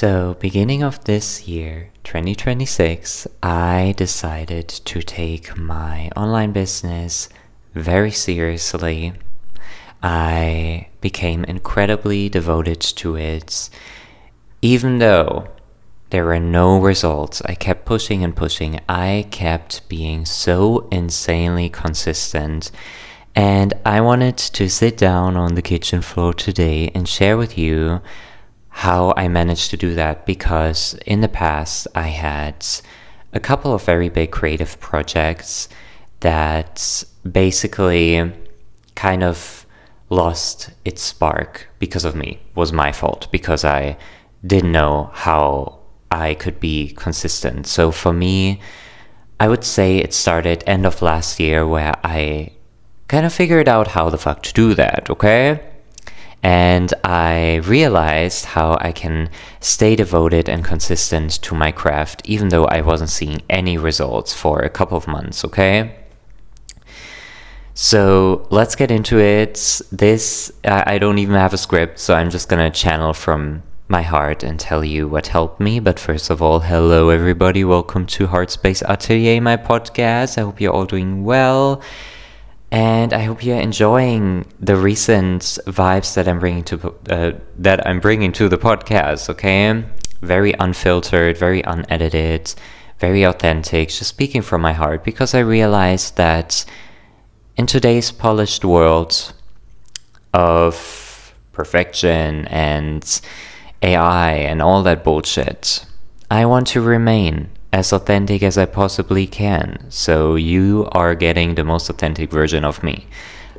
So, beginning of this year, 2026, I decided to take my online business very seriously. I became incredibly devoted to it. Even though there were no results, I kept pushing and pushing. I kept being so insanely consistent. And I wanted to sit down on the kitchen floor today and share with you how I managed to do that, because in the past I had a couple of very big creative projects that basically kind of lost its spark because of me. It was my fault because I didn't know how I could be consistent. So for me, I would say it started end of last year where I kind of figured out how the fuck to do that, okay? And I realized how I can stay devoted and consistent to my craft even though I wasn't seeing any results for a couple of months, okay? So let's get into it. I don't even have a script, so I'm just gonna channel from my heart and tell you what helped me. But first of all, hello everybody, welcome to Heartspace Atelier, my podcast. I hope you're all doing well. And I hope you're enjoying the recent vibes that I'm bringing to the podcast. Okay, very unfiltered, very unedited, very authentic. Just speaking from my heart, because I realized that in today's polished world of perfection and AI and all that bullshit, I want to remain as authentic as I possibly can. So you are getting the most authentic version of me.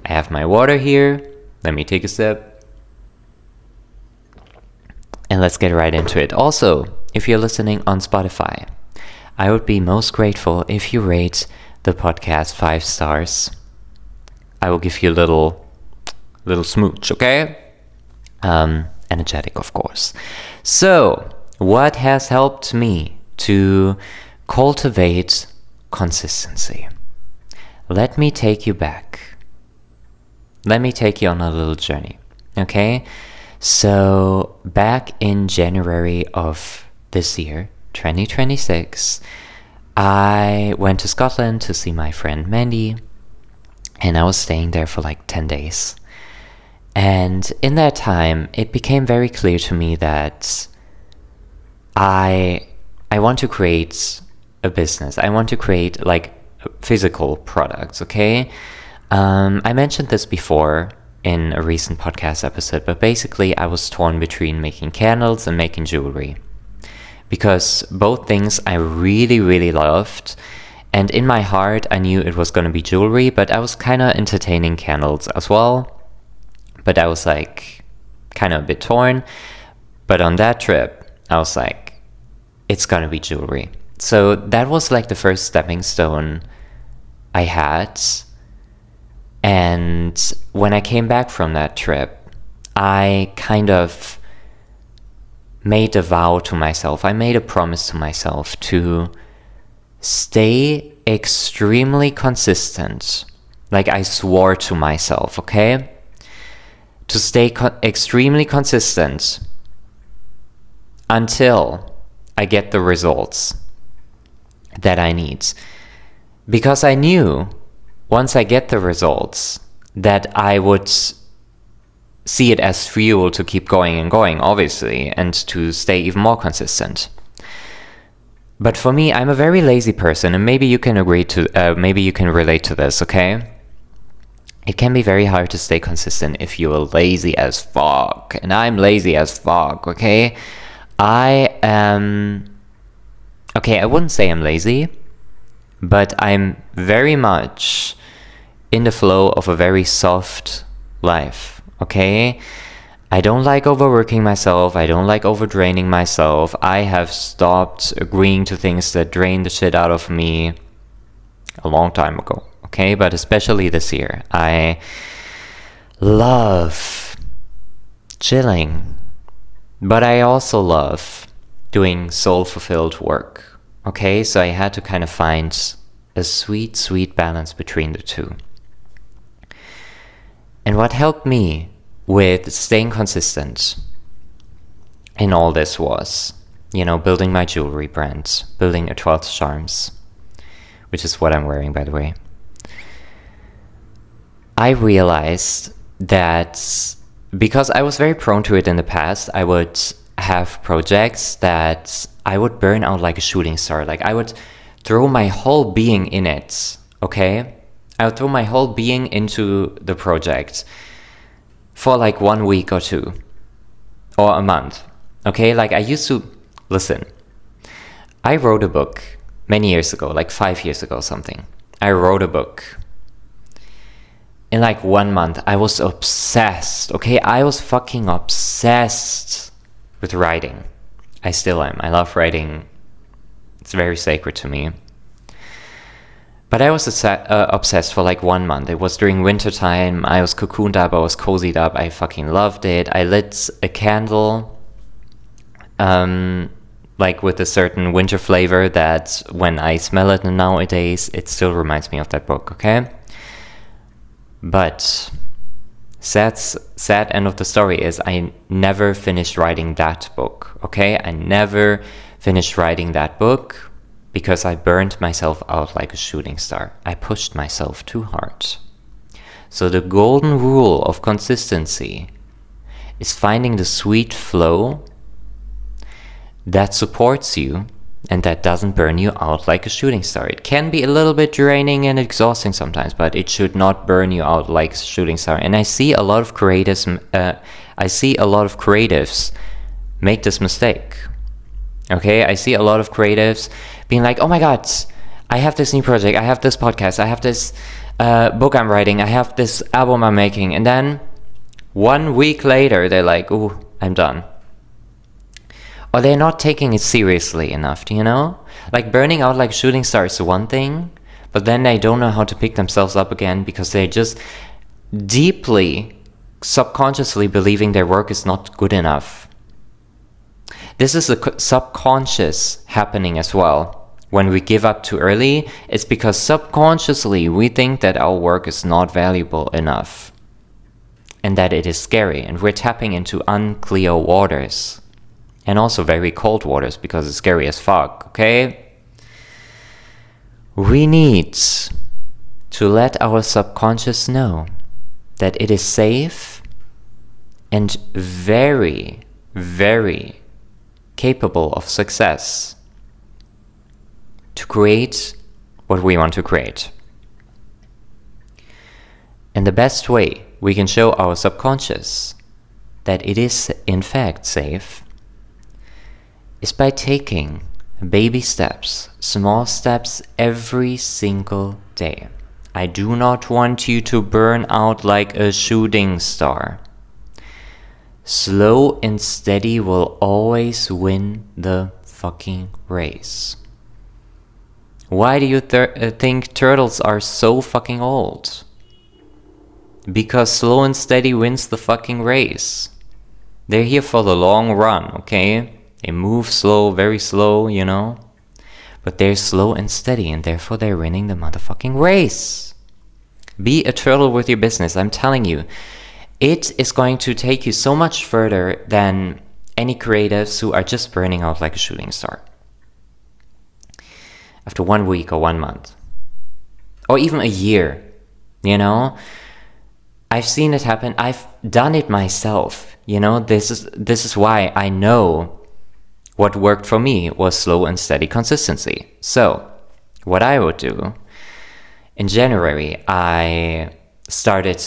I have my water here. Let me take a sip. And let's get right into it. Also, if you're listening on Spotify, I would be most grateful if you rate the podcast 5 stars. I will give you a little smooch, okay? Energetic, of course. So, what has helped me to cultivate consistency? Let me take you back. Let me take you on a little journey, okay? So back in January of this year, 2026, I went to Scotland to see my friend Mandy, and I was staying there for like 10 days. And in that time, it became very clear to me that I want to create a business. I want to create like physical products, okay? I mentioned this before in a recent podcast episode, but basically I was torn between making candles and making jewelry, because both things I really, really loved. And in my heart, I knew it was going to be jewelry, but I was kind of entertaining candles as well. But I was like kind of a bit torn. But on that trip, I was like, it's gonna be jewelry. So that was like the first stepping stone I had. And when I came back from that trip, I kind of made a vow to myself. I made a promise to myself to stay extremely consistent. Like I swore to myself, okay? To stay extremely consistent until I get the results that I need. Because I knew once I get the results that I would see it as fuel to keep going and going, obviously, and to stay even more consistent. But for me, I'm a very lazy person, and maybe you can maybe you can relate to this, okay? It can be very hard to stay consistent if you're lazy as fuck, and I'm lazy as fuck, okay? I wouldn't say I'm lazy, but I'm very much in the flow of a very soft life, okay? I don't like overworking myself. I don't like overdraining myself. I have stopped agreeing to things that drain the shit out of me a long time ago, okay? But especially this year, I love chilling, but I also love doing soul-fulfilled work, okay? So I had to kind of find a sweet, sweet balance between the two. And what helped me with staying consistent in all this was, building my jewelry brand, building etoilescharms, which is what I'm wearing, by the way. I realized that because I was very prone to it in the past, I would have projects that I would burn out like a shooting star. Like I would throw my whole being in it, okay? I would throw my whole being into the project for like 1 week or 2 or a month, okay? Like I used to, listen, I wrote a book many years ago, like 5 years ago or something. I wrote a book. In like 1 month, I was obsessed, okay? I was fucking obsessed with writing. I still am. I love writing. It's very sacred to me. But I was obsessed for like 1 month. It was during winter time. I was cocooned up. I was cozied up. I fucking loved it. I lit a candle, like with a certain winter flavor that when I smell it nowadays, it still reminds me of that book, okay? But sad end of the story is I never finished writing that book, okay? I never finished writing that book because I burned myself out like a shooting star. I pushed myself too hard. So the golden rule of consistency is finding the sweet flow that supports you and that doesn't burn you out like a shooting star. It can be a little bit draining and exhausting sometimes, but it should not burn you out like a shooting star. And I see a lot of creatives make this mistake. Okay, I see a lot of creatives being like, oh my god, I have this new project, I have this podcast, I have this book I'm writing, I have this album I'm making, and then 1 week later they're like, ooh, I'm done. Or they're not taking it seriously enough, Like burning out like shooting stars is one thing, but then they don't know how to pick themselves up again because they're just deeply, subconsciously believing their work is not good enough. This is a subconscious happening as well. When we give up too early, it's because subconsciously we think that our work is not valuable enough and that it is scary, and we're tapping into unclear waters. And also very cold waters because it's scary as fuck, okay? We need to let our subconscious know that it is safe and very, very capable of success to create what we want to create. And the best way we can show our subconscious that it is in fact safe is by taking baby steps, small steps every single day. I do not want you to burn out like a shooting star. Slow and steady will always win the fucking race. Why do you think turtles are so fucking old? Because slow and steady wins the fucking race. They're here for the long run, okay? They move slow, very slow, But they're slow and steady, and therefore they're winning the motherfucking race. Be a turtle with your business, I'm telling you. It is going to take you so much further than any creatives who are just burning out like a shooting star. After 1 week or 1 month. Or even a year, I've seen it happen. I've done it myself, This is why I know what worked for me was slow and steady consistency. So, what I would do, in January, I started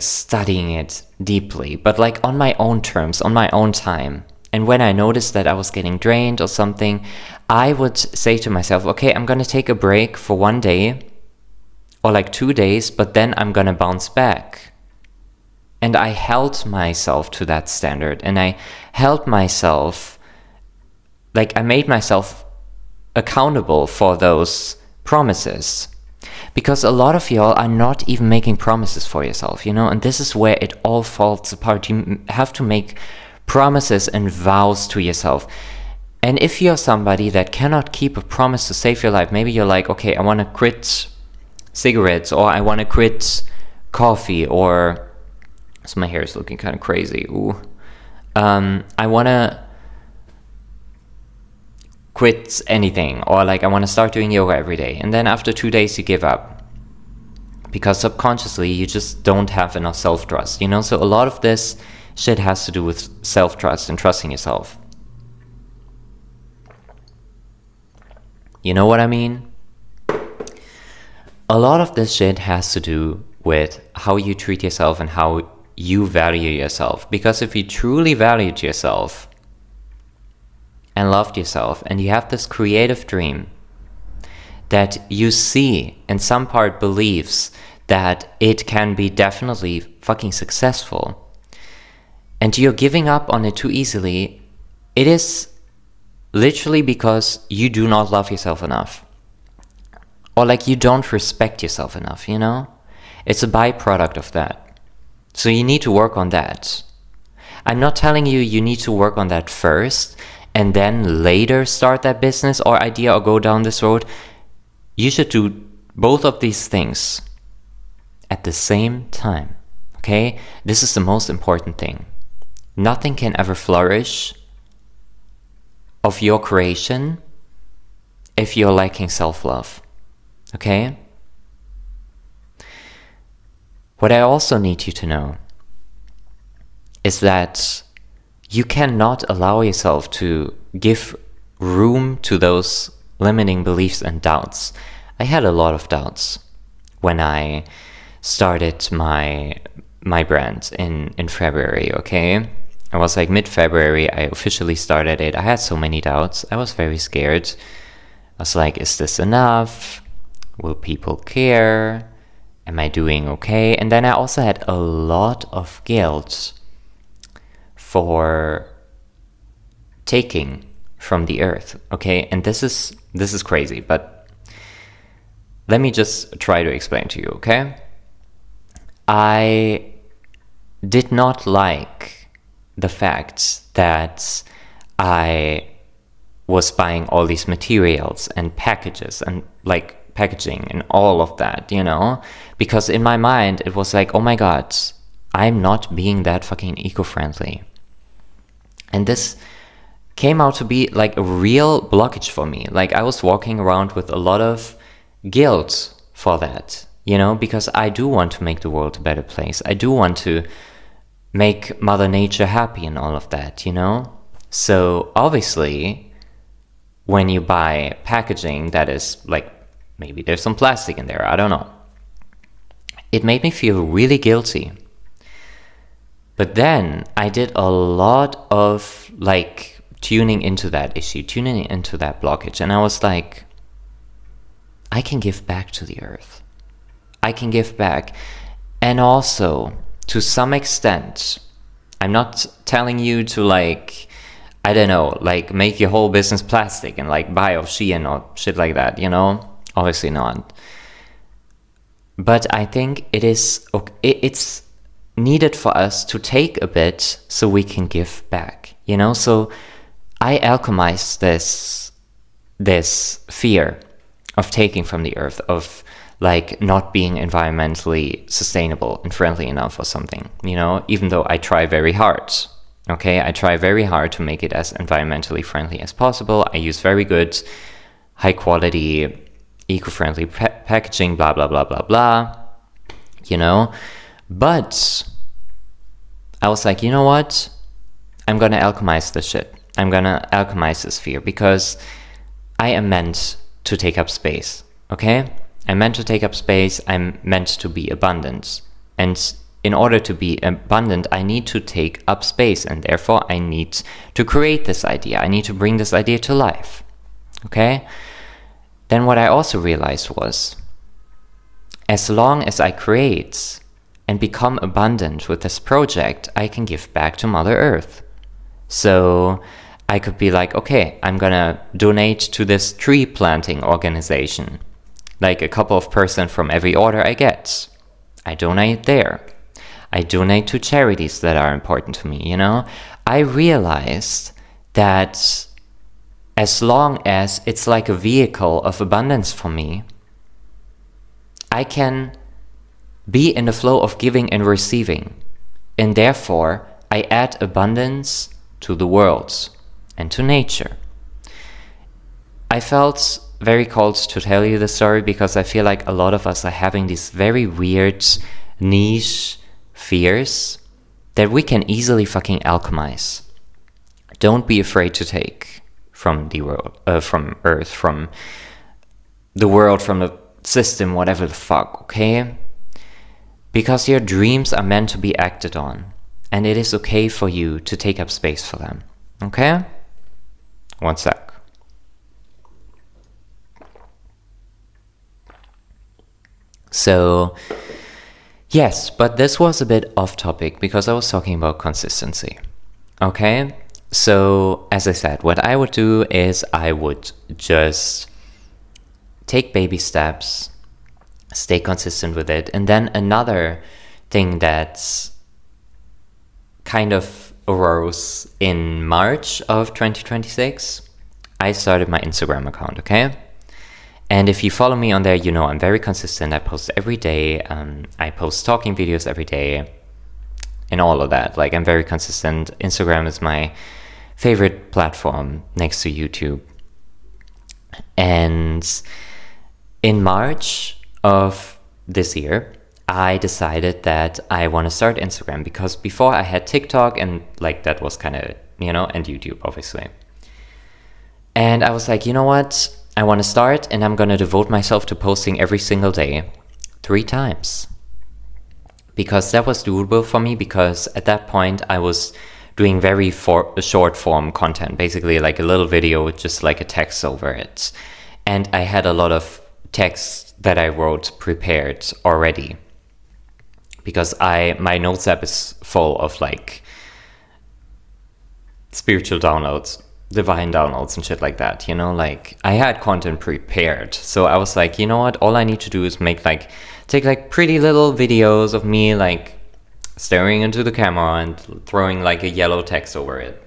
studying it deeply, but on my own terms, on my own time. And when I noticed that I was getting drained or something, I would say to myself, okay, I'm gonna take a break for 1 day or 2 days, but then I'm gonna bounce back. And I held myself to that standard, and I held myself I made myself accountable for those promises. Because a lot of y'all are not even making promises for yourself, and this is where it all falls apart. You have to make promises and vows to yourself. And if you're somebody that cannot keep a promise to save your life, maybe you're like, okay, I want to quit cigarettes, or I want to quit coffee, or so my hair is looking kind of crazy. Ooh. I want to quit anything, or like I want to start doing yoga every day, and then after 2 days you give up because subconsciously you just don't have enough self-trust, so a lot of this shit has to do with self-trust and trusting yourself. You know what I mean? A lot of this shit has to do with how you treat yourself and how you value yourself. Because if you truly valued yourself and loved yourself, and you have this creative dream that you see in some part believes that it can be definitely fucking successful, and you're giving up on it too easily, it is literally because you do not love yourself enough. Or like you don't respect yourself enough, It's a byproduct of that. So you need to work on that. I'm not telling you need to work on that first and then later start that business or idea or go down this road. You should do both of these things at the same time, okay? This is the most important thing. Nothing can ever flourish of your creation if you're lacking self-love, okay? What I also need you to know is that you cannot allow yourself to give room to those limiting beliefs and doubts. I had a lot of doubts when I started my brand in February, okay? I was like mid-February, I officially started it. I had so many doubts. I was very scared. I was like, is this enough? Will people care? Am I doing okay? And then I also had a lot of guilt for taking from the earth, okay? And this is crazy, but let me just try to explain to you, okay? I did not like the fact that I was buying all these materials and packages and like packaging and all of that, because in my mind it was like, oh my god, I'm not being that fucking eco-friendly. And this came out to be like a real blockage for me. Like I was walking around with a lot of guilt for that, because I do want to make the world a better place. I do want to make Mother Nature happy and all of that, So obviously, when you buy packaging that is like, maybe there's some plastic in there, I don't know. It made me feel really guilty. But then I did a lot of like tuning into that issue, tuning into that blockage. And I was like, I can give back to the earth. I can give back. And also, to some extent, I'm not telling you to like, I don't know, like make your whole business plastic and like buy off Shein or shit like that, Obviously not. But I think it's needed for us to take a bit so we can give back, So I alchemized this fear of taking from the earth, of like not being environmentally sustainable and friendly enough or something, even though I try very hard. Okay, I try very hard to make it as environmentally friendly as possible. I use very good, high quality, eco-friendly packaging, blah, blah, blah, blah, blah, But I was like, you know what? I'm going to alchemize this shit. I'm going to alchemize this fear because I am meant to take up space, okay? I'm meant to take up space. I'm meant to be abundant. And in order to be abundant, I need to take up space. And therefore, I need to create this idea. I need to bring this idea to life, okay? Then what I also realized was, as long as I create and become abundant with this project, I can give back to Mother Earth. So I could be like, okay, I'm gonna donate to this tree planting organization. Like a couple of % from every order I get, I donate there. I donate to charities that are important to me, I realized that as long as it's like a vehicle of abundance for me, I can be in the flow of giving and receiving. And therefore, I add abundance to the world and to nature. I felt very called to tell you the story because I feel like a lot of us are having these very weird niche fears that we can easily fucking alchemize. Don't be afraid to take from the world, from Earth, from the world, from the system, whatever the fuck, okay? Because your dreams are meant to be acted on, and it is okay for you to take up space for them, okay? One sec. So, yes, but this was a bit off topic because I was talking about consistency, okay? So, as I said, what I would do is I would just take baby steps, stay consistent with it. And then another thing that's kind of arose in March of 2026, I started my Instagram account, okay? And if you follow me on there, you know I'm very consistent. I post every day. I post talking videos every day and all of that. Like, I'm very consistent. Instagram is my favorite platform next to YouTube. And in March of this year, I decided that I want to start Instagram because before I had TikTok and like that was kind of, and YouTube obviously. And I was like, you know what? I want to start and I'm going to devote myself to posting every single day 3 times. Because that was doable for me because at that point I was doing very short form content, basically like a little video with just like a text over it. And I had a lot of text that I wrote prepared already because my notes app is full of like spiritual downloads, divine downloads and shit like that, like I had content prepared. So I was like, you know what, all I need to do is take like pretty little videos of me like staring into the camera and throwing like a yellow text over it.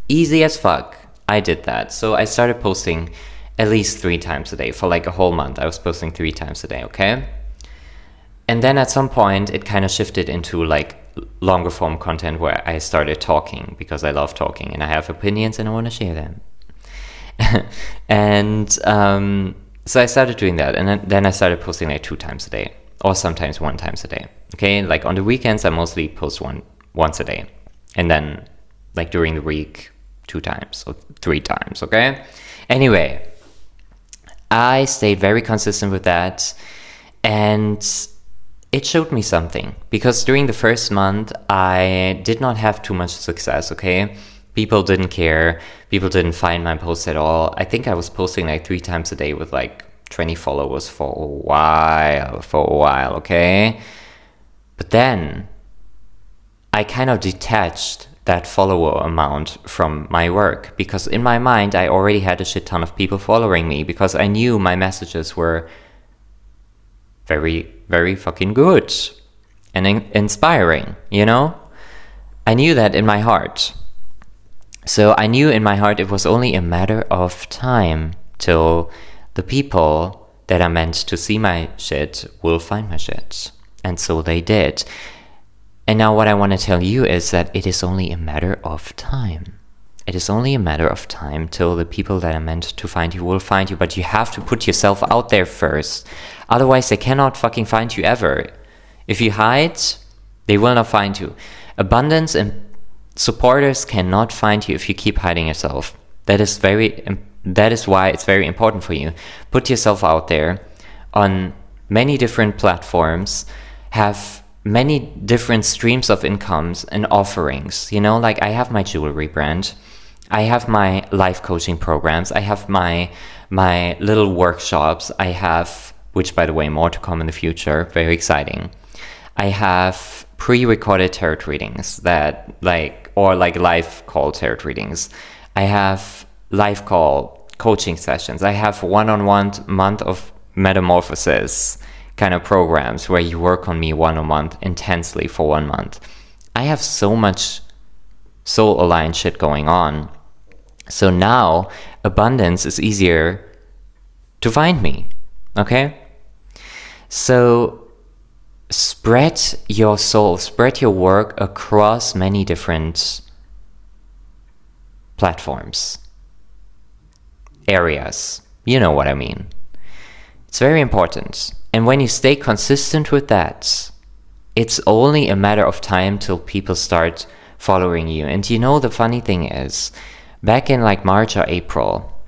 Easy as fuck. I did that. So I started posting at least 3 times a day for like a whole month. I was posting 3 times a day, okay? And then at some point it kind of shifted into like longer form content where I started talking because I love talking and I have opinions and I want to share them. And so I started doing that, and then I started posting like 2 times a day or sometimes 1 time a day, okay? Like on the weekends I mostly post once a day, and then like during the week 2 times or 3 times, okay? Anyway, I stayed very consistent with that, and it showed me something, because during the first month I did not have too much success, okay? People didn't care, people didn't find my posts at all. I think I was posting like 3 times a day with like 20 followers for a while, okay? But then I kind of detached that follower amount from my work, because in my mind I already had a shit ton of people following me, because I knew my messages were very, very fucking good and inspiring, I knew that in my heart. So I knew in my heart it was only a matter of time till the people that are meant to see my shit will find my shit. And so they did. And now what I want to tell you is that it is only a matter of time. It is only a matter of time till the people that are meant to find you will find you, but you have to put yourself out there first. Otherwise, they cannot fucking find you ever. If you hide, they will not find you. Abundance and supporters cannot find you if you keep hiding yourself. That is why it's very important for you. Put yourself out there on many different platforms, have many different streams of incomes and offerings. Like I have my jewelry brand, I have my life coaching programs, I have my little workshops, I have, which by the way, more to come in the future, very exciting. I have pre-recorded tarot readings or live call tarot readings. I have live call coaching sessions. I have one-on-one month of metamorphosis kind of programs where you work on me one-on-one intensely for 1 month. I have so much soul-aligned shit going on. So now abundance is easier to find me, okay? So spread your soul, spread your work across many different platforms. areas. You know what I mean. It's very important. And when you stay consistent with that, it's only a matter of time till people start following you. And you know, the funny thing is, back in like March or April,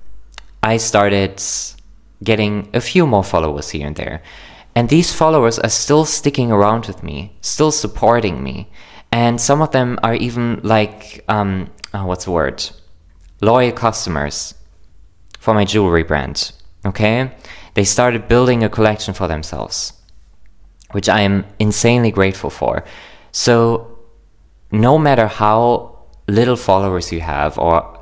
I started getting a few more followers here and there. And these followers are still sticking around with me, still supporting me. And some of them are even like, loyal customers for my jewelry brand, okay? They started building a collection for themselves, which I am insanely grateful for. So no matter how little followers you have or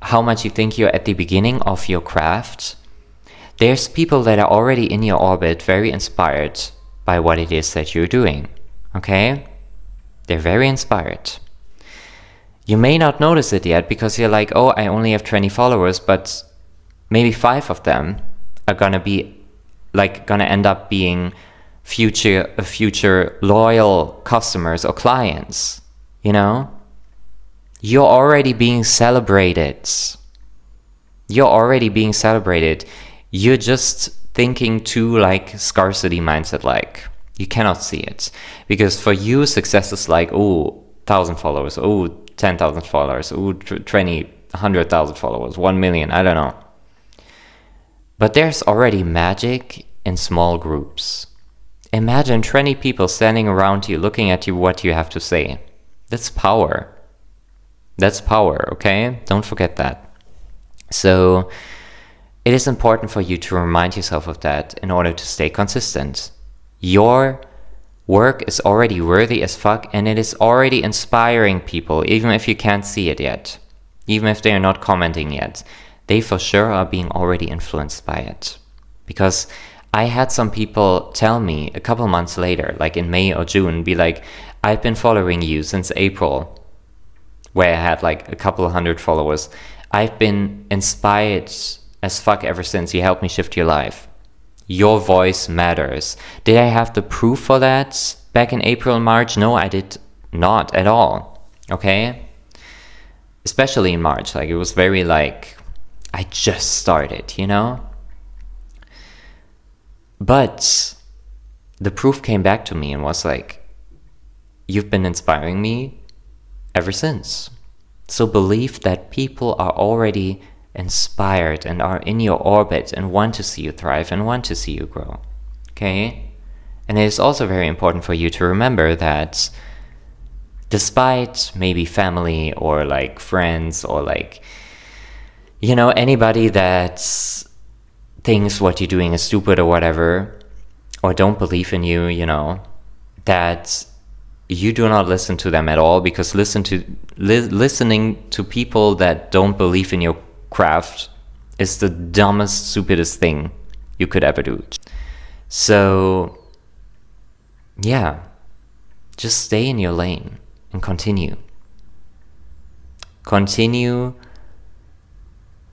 how much you think you're at the beginning of your craft, there's people that are already in your orbit, very inspired by what it is that you're doing, okay? They're very inspired. You may not notice it yet because you're like, oh, I only have 20 followers, but maybe 5 of them are gonna end up being future loyal customers or clients, you know? You're already being celebrated. You're just thinking too like scarcity mindset, like you cannot see it. Because for you, success is like, oh, 1,000 followers, oh, 10,000 followers, oh, 20, 100,000 followers, 1 million, I don't know. But there's already magic in small groups. Imagine 20 people standing around you, looking at you, what you have to say. That's power. That's power, okay? Don't forget that. So it is important for you to remind yourself of that in order to stay consistent. Your work is already worthy as fuck, and it is already inspiring people, even if you can't see it yet. Even if they are not commenting yet. They for sure are being already influenced by it. Because I had some people tell me a couple months later, like in May or June, be like, I've been following you since April, where I had like a couple 100 followers. I've been inspired as fuck ever since. You helped me shift your life. Your voice matters. Did I have the proof for that back in April and March? No, I did not at all. Okay? Especially in March. Like, it was very like, I just started, you know? But the proof came back to me and was like, you've been inspiring me ever since. So believe that people are already inspired and are in your orbit and want to see you thrive and want to see you grow. Okay? And it is also very important for you to remember that despite maybe family or like friends or like, you know, anybody that thinks what you're doing is stupid or whatever, or don't believe in you, you know, that you do not listen to them at all, because listening to people that don't believe in your craft is the dumbest, stupidest thing you could ever do. So, yeah, just stay in your lane and continue. Continue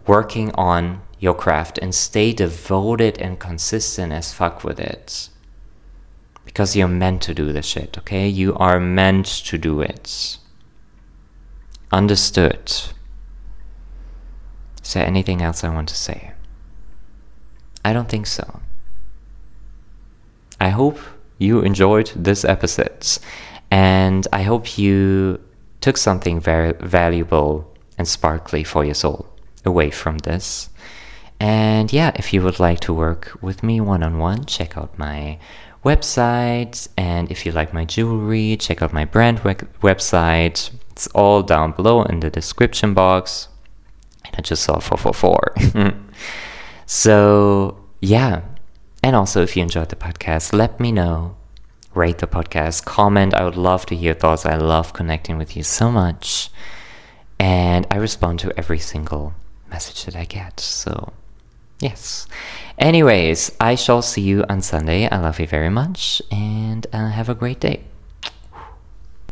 working on your craft and stay devoted and consistent as fuck with it. Because you're meant to do this shit, okay? You are meant to do it. Understood. Is there anything else I want to say? I don't think so. I hope you enjoyed this episode. And I hope you took something very valuable and sparkly for your soul away from this. And yeah, if you would like to work with me one-on-one, check out my website. And if you like my jewelry, check out my brand website. It's all down below in the description box. And I just saw 444. So yeah. And also, if you enjoyed the podcast, let me know. Rate the podcast, comment. I would love to hear thoughts. I love connecting with you so much. And I respond to every single message that I get. So yes. Anyways, I shall see you on Sunday. I love you very much, and have a great day.